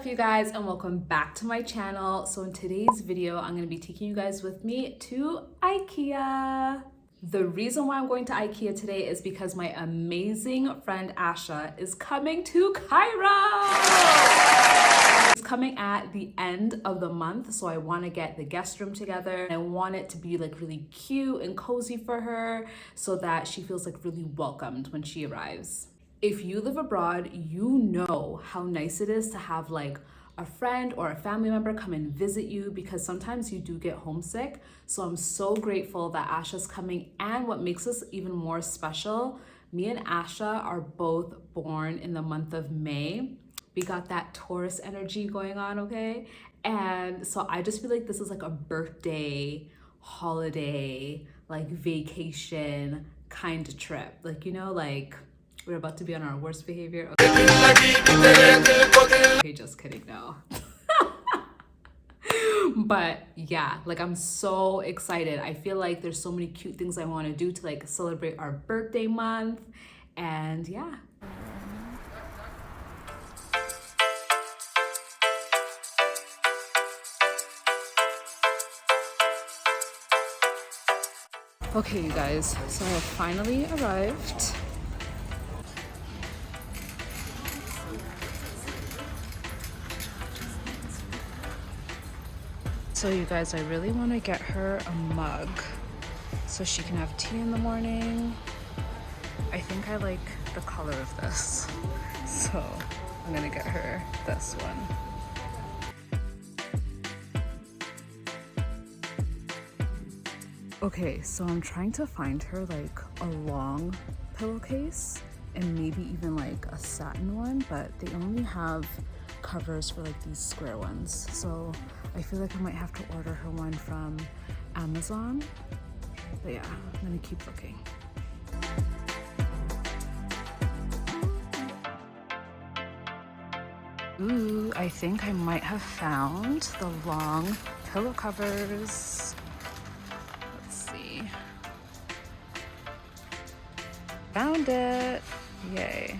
you guys, and welcome back to my channel. So in today's video, I'm going to be taking you guys with me to Ikea. The reason why I'm going to Ikea today is because my amazing friend Asha is coming to Cairo. It's coming at the end of the month, so I want to get the guest room together. I want it to be like really cute and cozy for her so that she feels like really welcomed when she arrives. If you live abroad, you know how nice it is to have like a friend or a family member come and visit you, because sometimes you do get homesick. So I'm so grateful that Asha's coming, and what makes this even more special, me and Asha are both born in the month of May. We got that Taurus energy going on, okay? And so I just feel like this is like a birthday, holiday, like vacation kind of trip. Like, you know, like we're about to be on our worst behavior. Okay, just kidding, no. But yeah, like I'm so excited. I feel like there's so many cute things I want to do to like celebrate our birthday month. And yeah. Okay, you guys, so I have finally arrived. So you guys, I really want to get her a mug so she can have tea in the morning. I think I like the color of this, so I'm gonna get her this one. Okay, so I'm trying to find her like a long pillowcase and maybe even like a satin one, but they only have covers for like these square ones. So I feel like I might have to order her one from Amazon. But yeah, I'm gonna keep looking. Ooh, I think I might have found the long pillow covers. Let's see. Found it! Yay.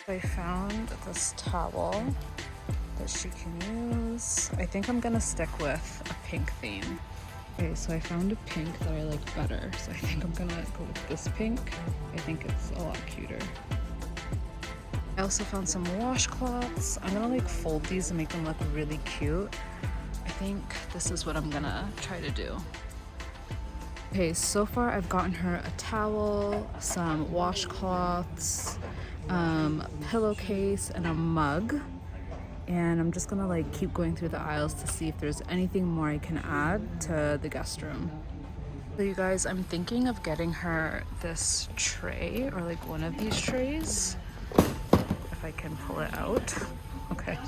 I found this towel that she can use. I think I'm gonna stick with a pink theme. Okay, so I found a pink that I like better. So I think I'm gonna go with this pink. I think it's a lot cuter. I also found some washcloths. I'm gonna like fold these and make them look really cute. I think this is what I'm gonna try to do. Okay, so far I've gotten her a towel, some washcloths, pillowcase, and a mug. And I'm just gonna like keep going through the aisles to see if there's anything more I can add to the guest room. So you guys, I'm thinking of getting her this tray, or like one of these trays, if I can pull it out. Okay.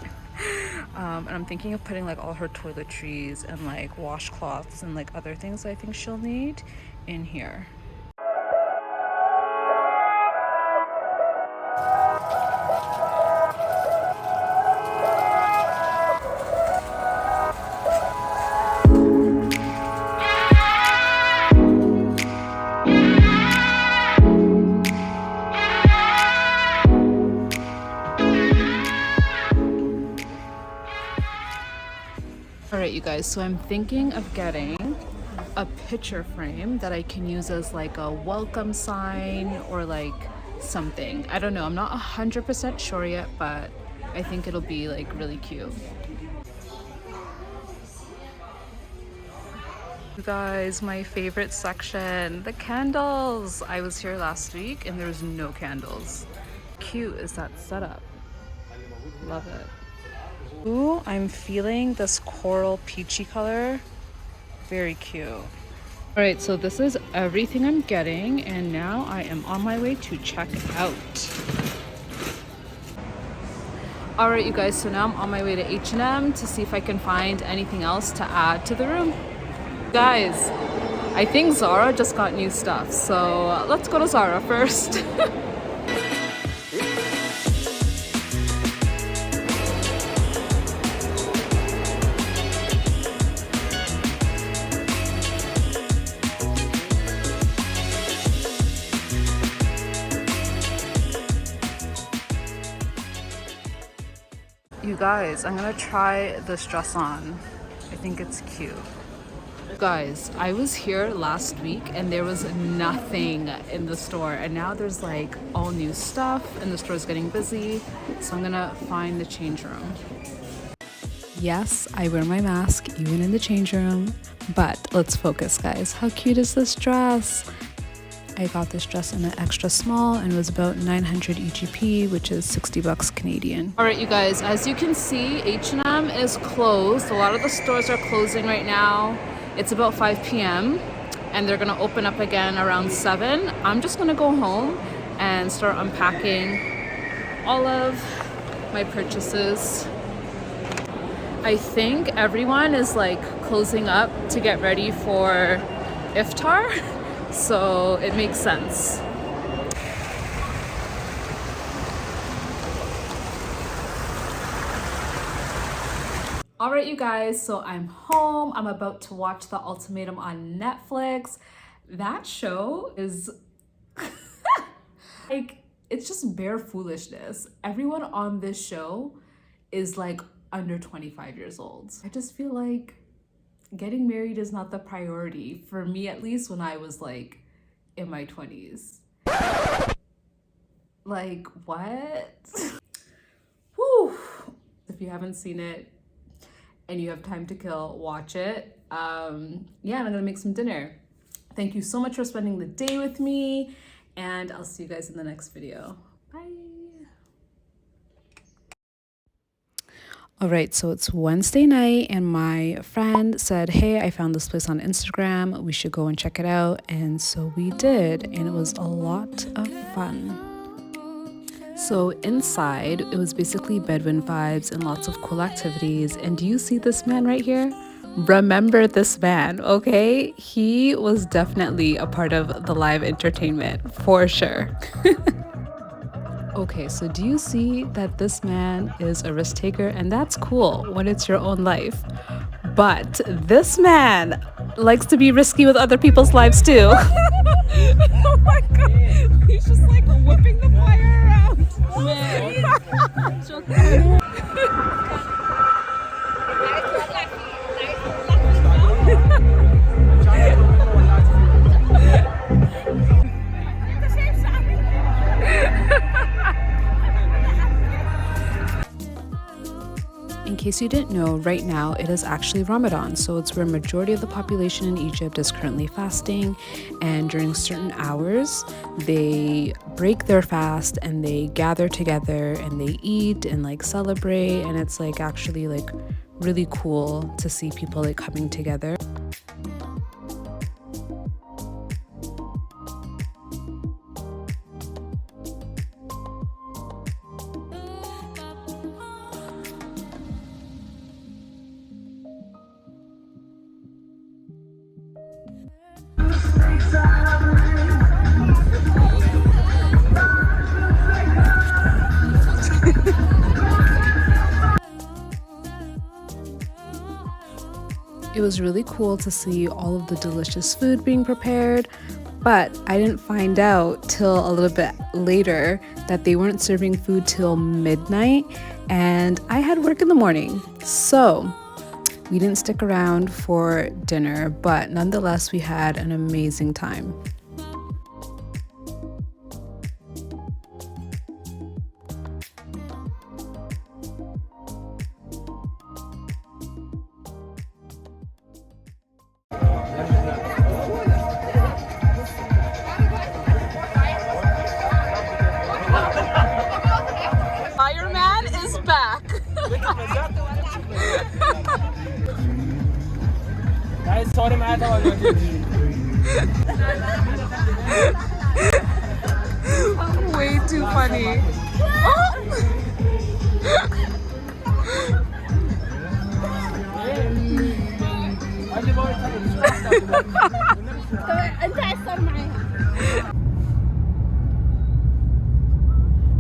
And I'm thinking of putting like all her toiletries and like washcloths and like other things I think she'll need in here. Alright you guys, so I'm thinking of getting a picture frame that I can use as like a welcome sign or like something. I don't know, I'm not 100% sure yet, but I think it'll be like really cute. You guys, my favorite section, the candles. I was here last week and there was no candles. Cute is that setup. Love it. Ooh, I'm feeling this coral peachy color. Very cute. All right, so this is everything I'm getting, and now I am on my way to check out. All right, you guys, so now I'm on my way to H&M to see if I can find anything else to add to the room. Guys, I think Zara just got new stuff, so let's go to Zara first. You guys, I'm gonna try this dress on. I think it's cute. Guys, I was here last week and there was nothing in the store, and now there's like all new stuff and the store's getting busy, so I'm gonna find the change room. Yes, I wear my mask even in the change room, but let's focus, guys. How cute is this dress? I got this dress in an extra small and it was about 900 EGP, which is 60 bucks Canadian. All right, you guys, as you can see, H&M is closed. A lot of the stores are closing right now. It's about 5 p.m. and they're gonna open up again around 7. I'm just gonna go home and start unpacking all of my purchases. I think everyone is like closing up to get ready for iftar, so it makes sense. All right, you guys, so I'm home. I'm about to watch The Ultimatum on Netflix. That show is like, it's just bare foolishness. Everyone on this show is like under 25 years old. I just feel like getting married is not the priority for me, at least when I was like in my 20s. Like, what? Whew. If you haven't seen it and you have time to kill, watch it. Yeah, and I'm gonna make some dinner. Thank you so much for spending the day with me, and I'll see you guys in the next video. Bye. All right, so it's Wednesday night and my friend said, hey, I found this place on Instagram. We should go and check it out. And so we did, and it was a lot of fun. So inside, it was basically Bedouin vibes and lots of cool activities. And do you see this man right here? Remember this man, okay? He was definitely a part of the live entertainment, for sure. Okay, so do you see that this man is a risk taker? And that's cool when it's your own life. But this man likes to be risky with other people's lives too. Oh my god, he's just like whipping the fire around. In case you didn't know, right now it is actually Ramadan, so it's where majority of the population in Egypt is currently fasting, and during certain hours they break their fast and they gather together and they eat and like celebrate, and it's like actually like really cool to see people like coming together. It was really cool to see all of the delicious food being prepared, but I didn't find out till a little bit later that they weren't serving food till midnight, and I had work in the morning, so we didn't stick around for dinner, but nonetheless we had an amazing time. Fireman is back. Way too funny.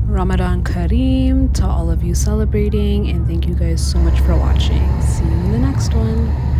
Ramadan Kareem to all of you celebrating, and thank you guys so much for watching. See you in the next one.